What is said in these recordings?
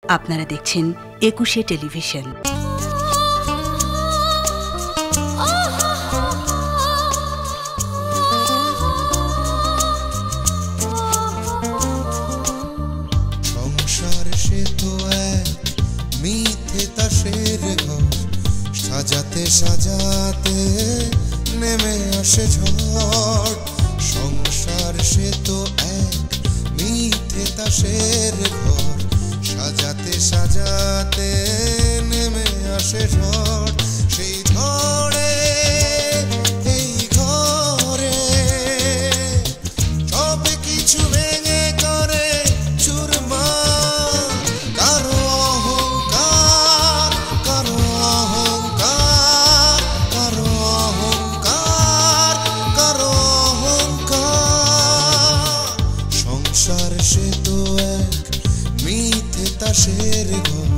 আপনারা দেখছেন ২১শে টেলিভিশন। সংসার সে তো এক মিথ্যে তাসের ঘর, সাজাতে সাজাতে নেমে আসে ঝড়। সংসার সে তো এক মিথ্যে তাসের ঘর, সাজাতে সাজাতে নেমে আসে ঝড়। সেই ঝড়ে এই ঘরে সব কিছু ভেঙে করে চুরমার। কারো অহংকার, কারো অহংকার, কারো অহংকার, কারো অহংকার। সংসার সে তো এক মিথ্যে তাসের ঘর,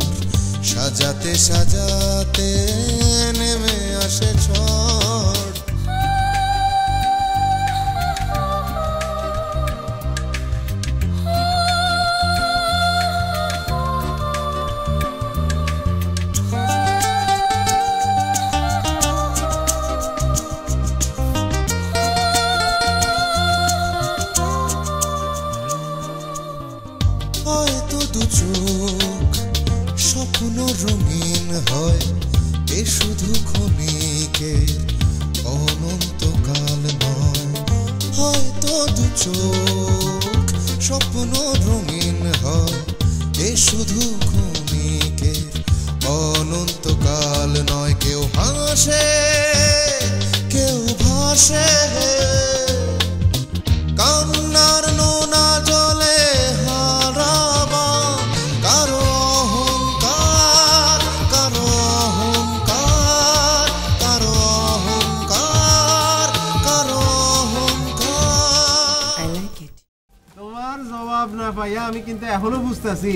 সাজাতে সাজাতে নেমে আসে ঝড়। হয়তো দু চোখ স্বপ্ন রঙিন হয়, এ শুধু ক্ষণিকের অনন্তকাল নয়। হয়তো দু চোখ স্বপ্ন রঙিন হয়, এ শুধু ক্ষণিকের অনন্তকাল নয়। কেউ হাসে কেউ ভাসে, কান্নার নোনা জলে হারাবা। কারো অহংকার, কারো অহংকার, কারো অহংকার, কারো অহংকার। তোমার জবাব না পাইয়া আমি কিন্তু এখনো বুঝতেছি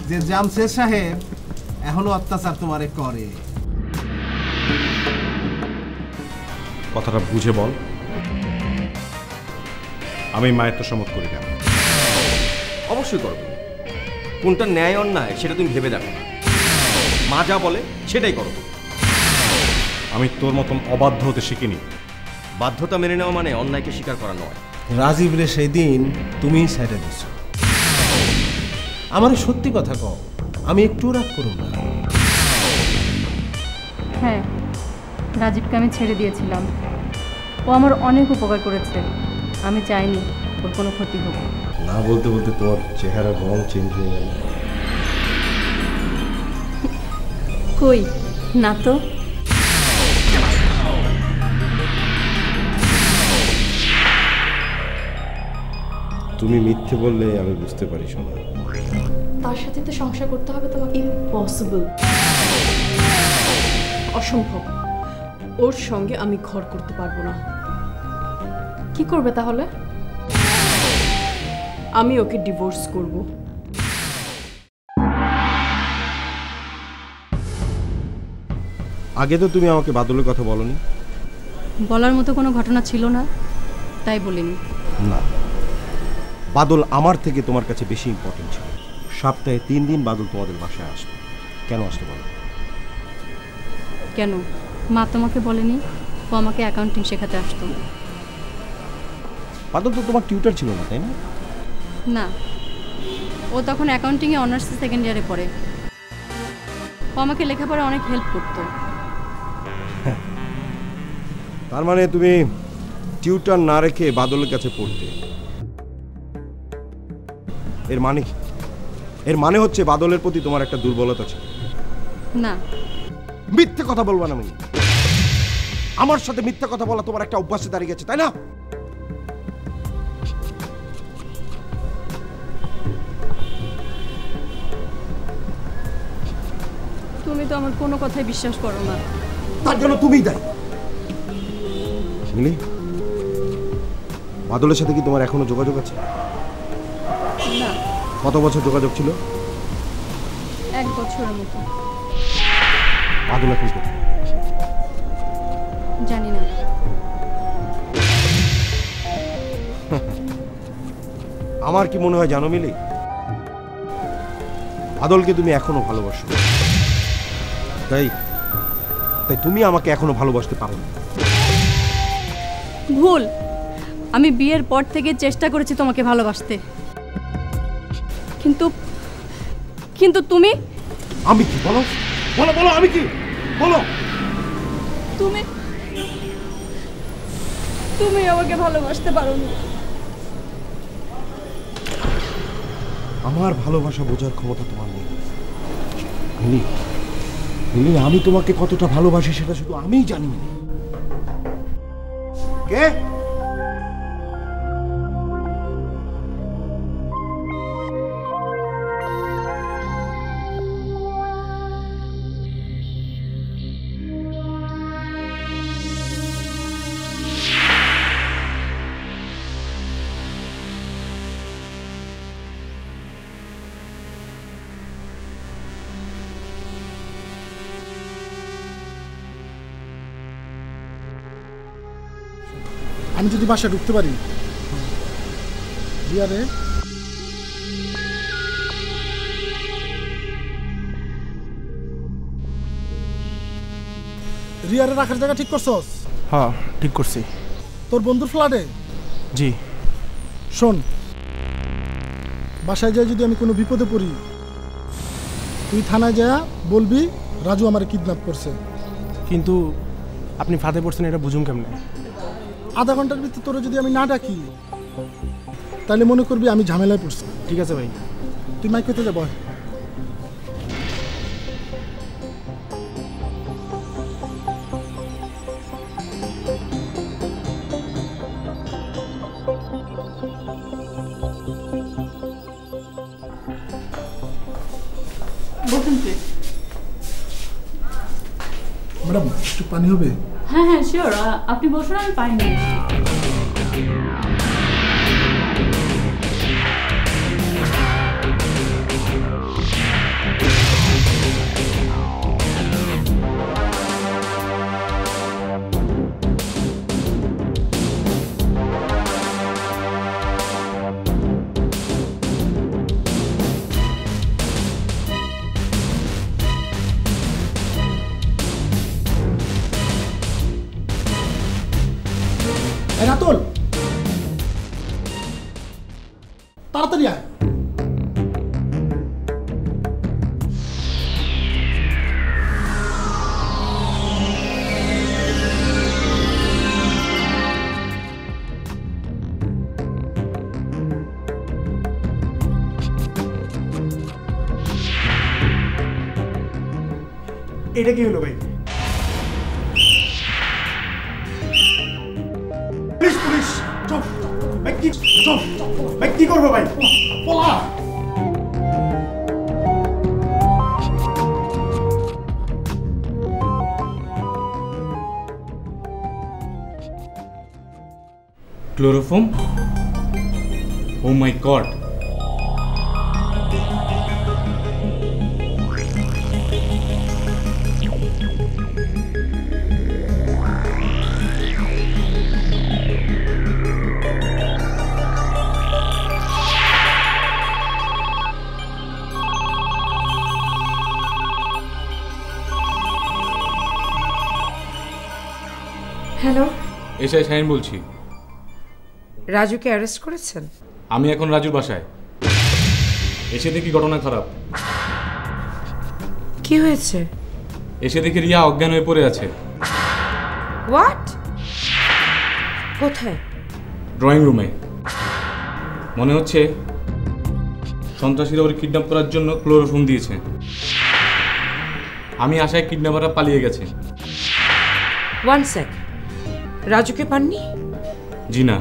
যে জামশেদ সাহেব এখনো অত্যাচার তোমারে করে। কথাটা বুঝে বল। আমি মায়ের তো সম্মত করি না। অবশ্যই করবো। কোনটা ন্যায় অন্যায় সেটা তুমি ভেবে দেখো না, মা যা বলে সেটাই করো। আমি তোর মতন অবাধ্য হতে শিখিনি। বাধ্যতা মেনে নেওয়া মানে অন্যায়কে স্বীকার করা নয়। রাজীব রে সেই দিন তুমিই সাইডে দিছ। আমার সত্যি কথা কও, আমি একটু রাগ করব না। হ্যাঁ, রাজীবকে আমি ছেড়ে দিয়েছিলাম। ও আমার অনেক উপকার করেছে। আমি চাইনি ওর কোনো ক্ষতি হোক। না বলতে বলতে তোমার চেহারার রং চেঞ্জ হয়ে গেল। কই না তো। তুমি মিথ্যে বললে আমি বুঝতে পারি শোনা। তার সাথে তো সংসার করতে হবে তোমাকে। ইম্পসিবল, অসম্ভব। ওর সঙ্গে আমি ঘর করতে পারবো না। কি করবে তাহলে? আমি ওকে ডিভোর্স করব। আগে তো তুমি আমাকে বাদলের কথা বলনি। বলার মতো কোনো ঘটনা ছিল না, তাই বলিনি। না, বাদল আমার থেকে তোমার কাছে বেশি ইম্পর্টেন্ট ছিল। সপ্তাহে 3 দিন বাদল তোমাদের বাসায় আসতো। কেন আসতো বলো? কেন, মা তোমাকে বলেনি ও আমাকে অ্যাকাউন্টিং শেখাতে আসতো? বাদল তো তোমার টিউটর ছিল না, তাই না? না, ও তখন অ্যাকাউন্টিংয়ে অনার্স সেকেন্ড ইয়ারে পড়ে। ও আমাকে লেখাপড়া অনেক হেল্প করতো। তার মানে তুমি টিউটর না রেখে বাদলের কাছে পড়তে। এর মানে হচ্ছে বাদলের প্রতি তোমার একটা দুর্বলতা ছিল। না, মিথ্যে কথা বলবা না। আমি আমার সাথে মিথ্যে কথা বলা তোমার একটা অভ্যাসে দাঁড়িয়ে গেছে, তাই না? তুমি তো আমার কোনো কথাই বিশ্বাস করো না। তার জন্য তুমিই দায়ী। মিলি, বাদলের সাথে কি তোমার এখনো যোগাযোগ আছে? না। কত বছর যোগাযোগ ছিল? 1 বছরের মতো। বাদল এখন কোথায়? জানি না। আমার কি মনে হয় জানো মিলি, আদলকে তুমি এখনো ভালোবাসো, তাই তাই তুমি আমাকে এখনো ভালোবাসতে পারো না। ভুল। আমি বিয়ের পর থেকে চেষ্টা করেছি তোমাকে ভালোবাসতে, কিন্তু কিন্তু তুমি আমি কি বলো বলো বলো আমি কি বলো? তুমি তুমি আমাকে ভালোবাসতে পারোনি। আমার ভালোবাসা বোঝার ক্ষমতা তোমার নেই মিলি। মিলি, আমি তোমাকে কতটা ভালোবাসি সেটা শুধু আমিই জানি। কে? আমি যদি বাসায় ঢুকতে পারি। রিয়া রে, রিয়ারে রাখার জায়গা ঠিক করছস? হ্যাঁ ঠিক করছি। তোর বন্ধুর ফ্ল্যাটে? জি। শোন, বাসায় যায় যদি আমি কোনো বিপদে পড়ি, তুই থানায় যা বলবি রাজু আমার কিডন্যাপ করছে। কিন্তু আপনি ফাঁদে পড়ছেন এটা বুঝুন কেমনে? আধা ঘন্টার ভিতরে তোরে যদি আমি না ডাকি তাহলে মনে করবি আমি ঝামেলায় পড়ছি। ঠিক আছে ভাই। তুই মাইক পেতে যাব। ম্যাডাম একটু পানি হবে? হ্যাঁ হ্যাঁ শিওর, আপনি বসুন, আমি পাই না। রাতুল, তাড়াতাড়ি আয়। এটা কি হলো ভাই? পুলিশ পুলিশ, চল ভাই, কি চল ভাই, কি করবো ভাই? পলা। Chloroform? Oh my god. Hello, SI Shahin বলছি। রাজুকে অ্যারেস্ট করেছেন? আমি এখন রাজুর বাসায় এসে দেখি ঘটনা খারাপ। কি হয়েছে? এসে দেখি রিয়া অজ্ঞান হয়ে পড়ে আছে। হোয়াট? কোথায়? ড্রয়িং রুমে। মনে হচ্ছে সন্ত্রাসীরা ওর কিডন্যাপ করার জন্য ক্লোরোফর্ম দিয়েছে। আমি আশায় কিডন্যাপাররা পালিয়ে গেছে। ওয়ান সেক, রাজুকে পাননি? জি না।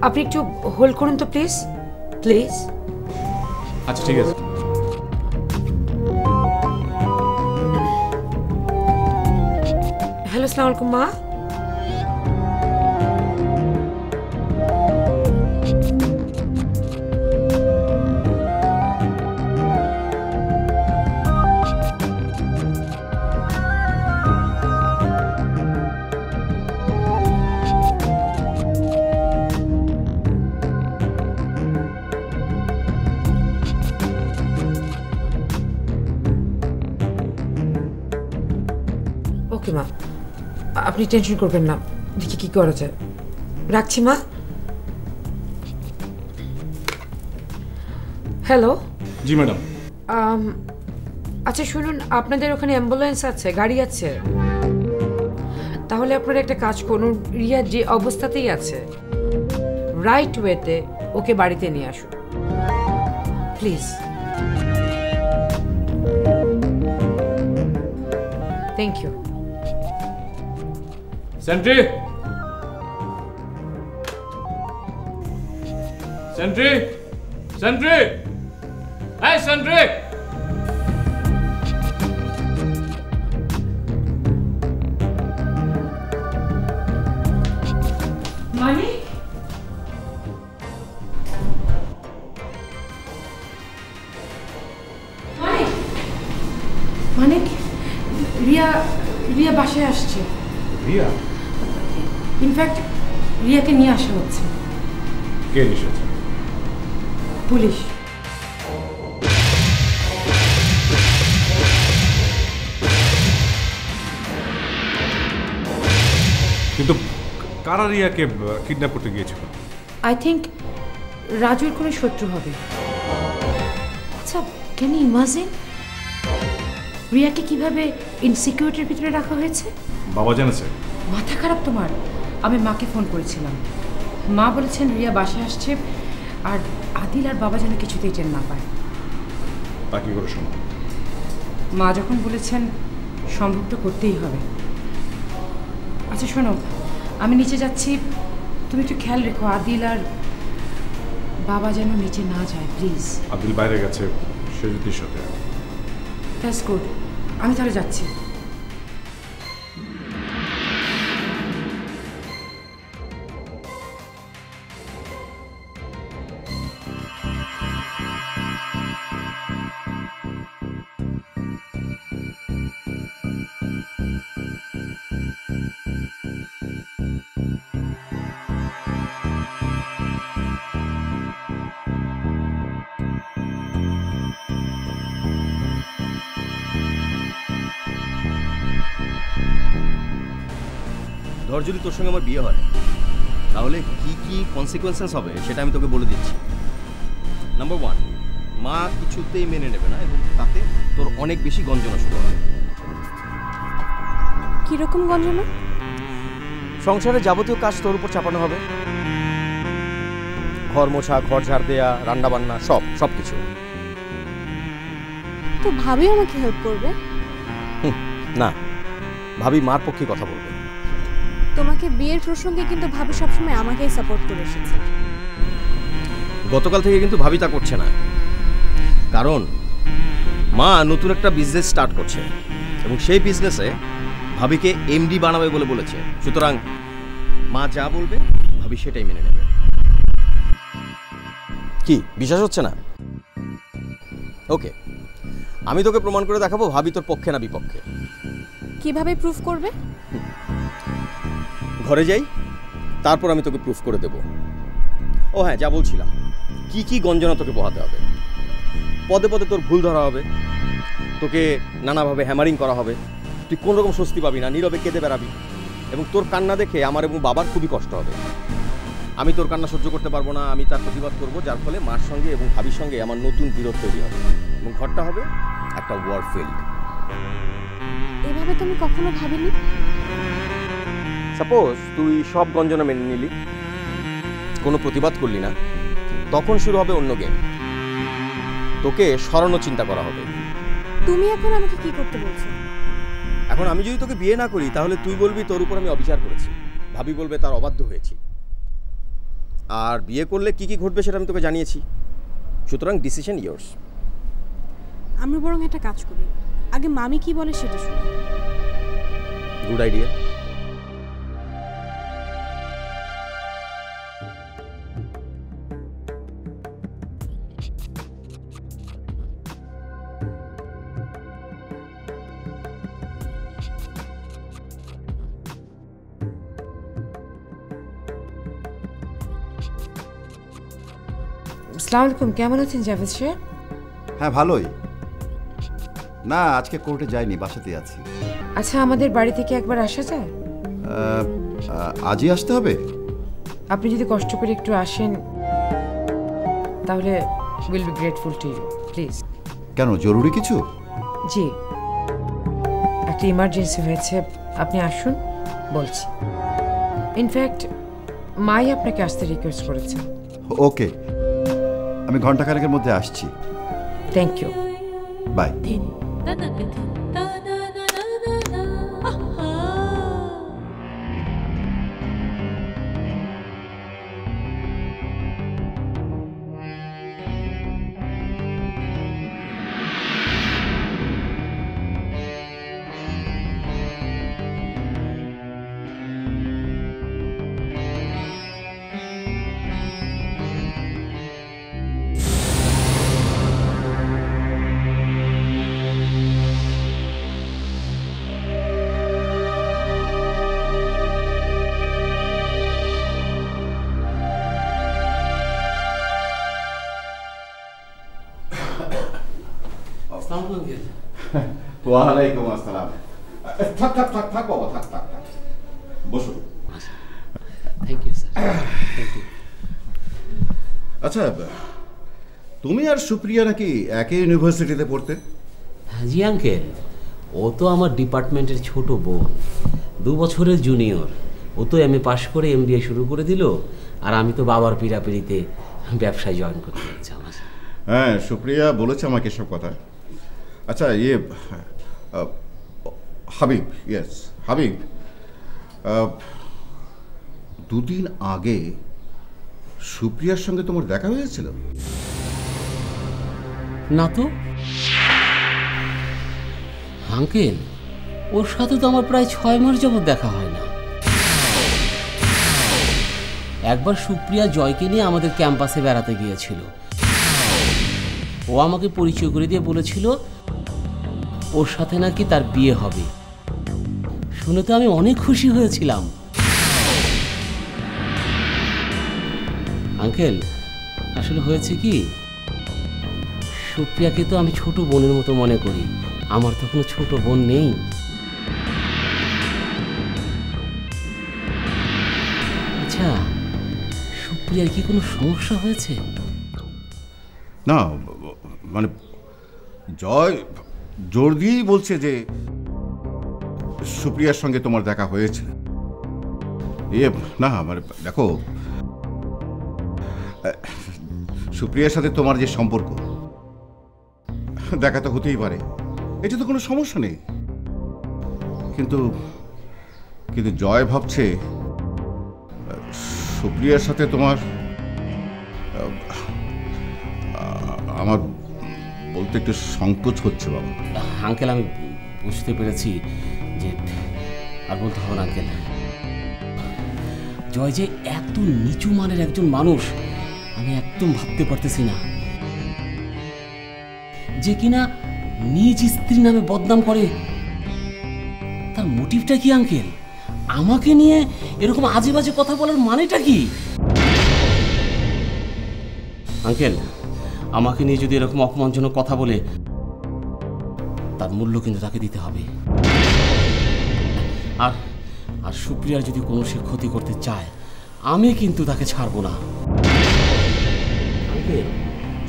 আপনি একটু হোল্ড করুন তো প্লিজ প্লিজ। আচ্ছা ঠিক আছে। হ্যালো, আসসালামু আলাইকুম মা। ওকে মা, আপনি টেনশন করবেন না, দেখি কি করা যায়। রাখছি মা। হ্যালো। জি ম্যাডাম। আচ্ছা শুনুন, আপনাদের ওখানে অ্যাম্বুলেন্স আছে, গাড়ি আছে? তাহলে আপনারা একটা কাজ করুন, রিয়া যে অবস্থাতেই আছে রাইট ওয়েতে ওকে বাড়িতে নিয়ে আসুন please. Thank you. Sentry, sentry, sentry, এই সেন্ট্রি। মানিক, মানিক, রিয়া রিয়া বাসায় আসছে। রিয়া? ইনফ্যাক্ট রিয়াকে নিয়ে আসা হচ্ছে। কে এসেছে? পুলিশ। কিন্তু কারা রিয়াকে কিডন্যাপ করতে গিয়েছিল? আই থিঙ্ক রাজুর কোনো শত্রু হবে। আচ্ছা, ক্যান ইউ ইমাজিন রিয়াকে কিভাবে ইনসিকিউরিটির ভিতরে রাখা হয়েছে? বাবা জানেছে? মাথা খারাপ তোমার? আমি মাকে ফোন করেছিলাম, মা বলেছেন রিয়া বাসায় আসছে, আর আদিল আর বাবা যেন কিছুতেই টের না পায়। তা কি করে সম্ভব? মা যখন বলেছেন সম্ভব তো করতেই হবে। আচ্ছা শোনো, আমি নিচে যাচ্ছি, তুমি একটু খেয়াল রেখো আদিল আর বাবা যেন নিচে না যায় প্লিজ। আদিল বাইরে গেছে সেজুতির সাথে। দ্যাটস গুড, আমি তাহলে যাচ্ছি। ধর যদি তোর সঙ্গে আমার বিয়ে হয় তাহলে কি কি কনসিকুয়েন্সেস হবে সেটা আমি তোকে বলে দিচ্ছি। নাম্বার 1, মা কিছুতেই মেনে নেবে না এবং তাতে তোর অনেক বেশি গঞ্জনা শুরু হবে। কিরকম গঞ্জনা? সংসারে যাবতীয় কাজ তোর উপর চাপানো হবে, ঘর মোছা, ঘর ঝাড় দেয়া, রান্না বান্না, সব কিছু। তো ভাবি আমাকে হেল্প করবে? না, ভাবি মার পক্ষে কথা বলবে। তোমাকে বিয়ের প্রসঙ্গে কিন্তু ভাবি সবসময় আমাকেই সাপোর্ট করে এসেছে। গতকাল থেকে কিন্তু ভাবি তা করছে না, কারণ মা নতুন একটা বিজনেস স্টার্ট করছে এবং সেই বিজনেসে ভাবিকে এমডি বানাবে বলে বলেছে। সুতরাং মা যা বলবে ভাবি সেটাই মেনে নেবে। কি বিশ্বাস হচ্ছে না? ওকে, আমি তোকে প্রমাণ করে দেখাবো ভাবি তোর পক্ষে না বিপক্ষে। কিভাবে প্রুফ করবে? ঘরে যাই, তারপর আমি তোকে প্রুফ করে দেব। ও হ্যাঁ, যা বলছিলাম, কি কি গঞ্জনা তোকে পোহাতে হবে। পদে পদে তোর ভুল ধরা হবে, তোকে নানাভাবে হ্যামারিং করা হবে, তুই কোন রকম স্বস্তি পাবি না, নীরবে কেঁদে বেড়াবি এবং তোর কান্না দেখে আমার এবং বাবার খুবই কষ্ট হবে। আমি তোর কান্না সহ্য করতে পারবো না, আমি তার প্রতিবাদ করবো, যার ফলে মার সঙ্গে এবং ভাবির সঙ্গে আমার নতুন বিরোধ তৈরি হবে এবং ঘরটা হবে একটা ওয়ার ফিল্ড। এভাবে তো আমি কখনো ভাবিনি। সাপোজ তুই সব গঞ্জনা মেনে নিলি, কোনো প্রতিবাদ করলি না, তখন শুরু হবে অন্য গেম। তোকে সরানো চিন্তা করা হবে। তুমি এখন আমাকে কি করতে বলছো? এখন আমি যদি তোকে বিয়ে না করি তাহলে তুই বলবি তোর উপর আমি অবিচার করেছি, ভাবি বলবে তার অবাধ্য হয়েছি। আর বিয়ে করলে কি কি ঘটবে সেটা আমি তোকে জানিয়েছি, সুতরাং ডিসিশন ইয়োর্স। আমরা বরং একটা কাজ করি, আগে মামি কি বলে সেটা শুনি। Good idea. আসসালামু আলাইকুম, কেমন আছেন জাভেদ সাহেব? হ্যাঁ ভালোই। না, আজকে কোর্টে যাইনি, বাসাতেই আছি। আচ্ছা, আমাদের বাড়ি থেকে একবার আসা যায়? আজই আসতে হবে? আপনি যদি কষ্ট করে একটু আসেন তাহলে will be grateful to you, please. কেন, জরুরি কিছু? জি, একটা ইমার্জেন্সি হয়েছে, আপনি আসুন বলছি। ইনফ্যাক্ট মাই আপনাকে আসতে রিকোয়েস্ট করেছে। ওকে, আমি ঘন্টাখানেকের মধ্যে আসছি। Thank you, bye. ওয়ালাইকুম আসসালাম। থাক থাক থাক থাক বাবা, থাক থাক থাক, বসো। Thank you sir. আচ্ছা, তুমি আর সুপ্রিয়া নাকি একই ইউনিভার্সিটিতে পড়তে? জি আঙ্কেল, ও তো আমার ডিপার্টমেন্টের ছোট বোন, 2 বছরের জুনিয়র। ও তো এমএ পাশ করে এমবিএ শুরু করে দিল, আর আমি তো বাবার পিড়াপিড়িতে ব্যবসায় জয়েন করতে যাচ্ছি। হ্যাঁ, সুপ্রিয়া বলেছে আমাকে সব কথা। আচ্ছা, হাবিব, ইয়েস হাবিব, 2 দিন আগে সুপ্রিয়ার সঙ্গে তোমার দেখা হয়েছিল? না তো আঙ্কেল, ওর সাথে তো আমার প্রায় 6 মাস যাবত দেখা হয় না। একবার সুপ্রিয়া জয়কে নিয়ে আমাদের ক্যাম্পাসে বেড়াতে গিয়েছিল। ও আমাকে পরিচয় করে দিয়ে বলেছিল ওর সাথে নাকি তার বিয়ে হবে। শুনে তো আমি অনেক খুশি হয়েছিলাম। আঙ্কেল, আসলে হয়েছে কি, সুপ্রিয়াকে তো আমি ছোট বোনের মতো মনে করি। আমার তো কোনো ছোট বোন নেই। আচ্ছা, সুপ্রিয়ার কি কোনো সমস্যা হয়েছে? না, মানে জয় জোর দিয়েই বলছে যে সুপ্রিয়ার সঙ্গে তোমার দেখা হয়েছে। না মানে দেখো, সুপ্রিয়ার সাথে তোমার যে সম্পর্ক, দেখা তো হতেই পারে, এটা তো কোনো সমস্যা নেই। কিন্তু কিন্তু জয় ভাবছে সুপ্রিয়ার সাথে তোমার, আমার বলতে একটু সংকোচ হচ্ছে বাবা। আঙ্কেল, আমি বুঝতে পেরেছি যে আর বলতে হবে না আঙ্কেল। জয় যে এত নিচু মানের একজন মানুষ আমি একদম ভাবতে পারতেছি না। যে কিনা নিজ স্ত্রীর নামে বদনাম করে, তার মোটিভটা কি আঙ্কেল? আমাকে নিয়ে এরকম আজে বাজে কথা বলার মানেটা কি? আঙ্কেল, আমাকে নিয়ে যদি এরকম অপমানজনক কথা বলে, তার মূল্য কিন্তু তাকে দিতে হবে। আর আর সুপ্রিয়ার যদি কোনো সে ক্ষতি করতে চায়, আমি কিন্তু তাকে ছাড়বো না। আঙ্কেল,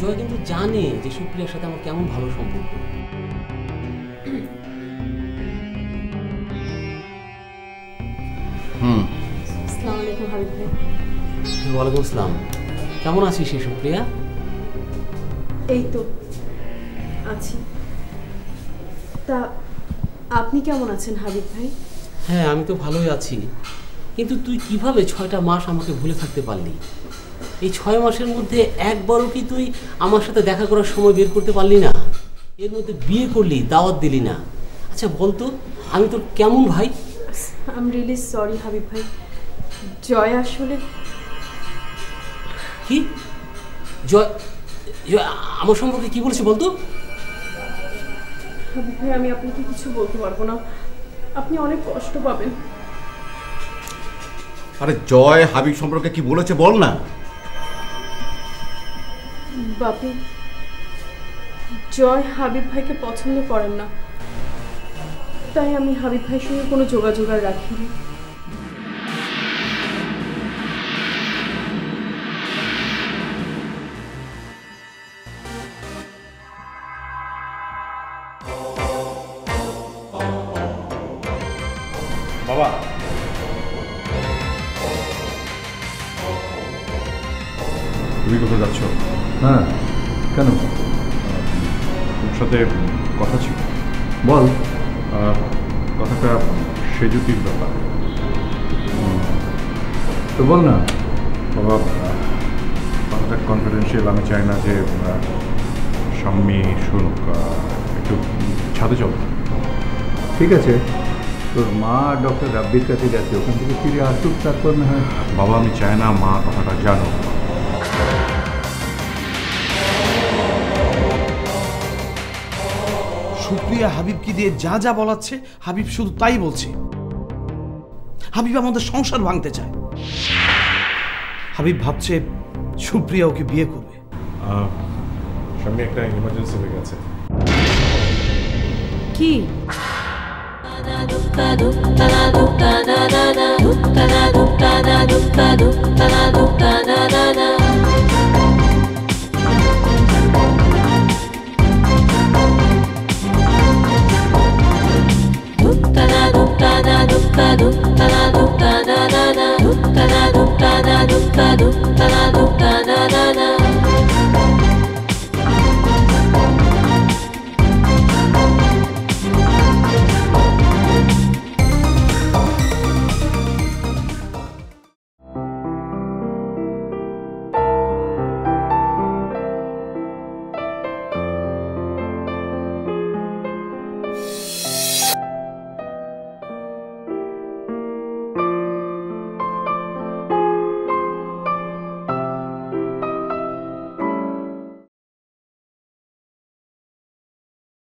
জয় কিন্তু জানে যে সুপ্রিয়ার সাথে আমার কেমন ভালো সম্পর্ক। আসসালামু আলাইকুম হাবিব ভাই। ওয়ালাইকুম আসসালাম। কেমন আছিস সুপ্রিয়া? এই তো আছি। তা আপনি কেমন আছেন হাবিব ভাই? হ্যাঁ, আমি তো ভালোই আছি। কিন্তু তুই কিভাবে 6টা মাস আমাকে ভুলে থাকতে পারলি? এই 6 মাসের মধ্যে একবারও কি তুই আমার সাথে দেখা করার সময় বের করতে পারলি না? এর মধ্যে বিয়ে করলি, দাওয়াত দিলি না। আচ্ছা বলতো, আমি তোর কেমন ভাই? I am really sorry Habib ভাই। জয় আসলে কি? জয় আমার সম্পর্কে কি বলেছে বলতো? হাবিব ভাই, আমি আপনাকে কিছু বলতে পারবো না, আপনি অনেক কষ্ট পাবেন। আরে জয় হাবিব সম্পর্কে কি বলেছে বল না। বাপি, জয় হাবিব ভাইকে পছন্দ করেন না। তাই আমি হাবিব ভাইয়ের সঙ্গে কোনো যোগাযোগ আর রাখিনি। বাবা, তুমি কোথায় যাচ্ছ? হ্যাঁ, কেন? তোর সাথে কথা ছিল। বল। কথাটা সেজুতির ব্যাপার। তো বল না। বাবা, কথাটা কনফিডেন্সিয়াল, আমি চাই না যে স্বামী শুনুক। একটু ছাদে চল। ঠিক আছে, তোর মা ডক্টর রাব্বির কাছে গেছে, ওখান থেকে ফিরে আসুক, তারপর না হয়। বাবা, আমি চাই না মা কথাটা জানো। সুপ্রিয়া হাবিবকে দিয়ে যা যা বলাচ্ছে, হাবিব শুধু তাই বলছে। হাবিব আমাদের সংসার ভাঙতে চায়। হাবিব ভাবছে সুপ্রিয়া ওকে বিয়ে করবে। স্বামী, একটা ইমার্জেন্সি হয়ে গেছে। কি? Dukka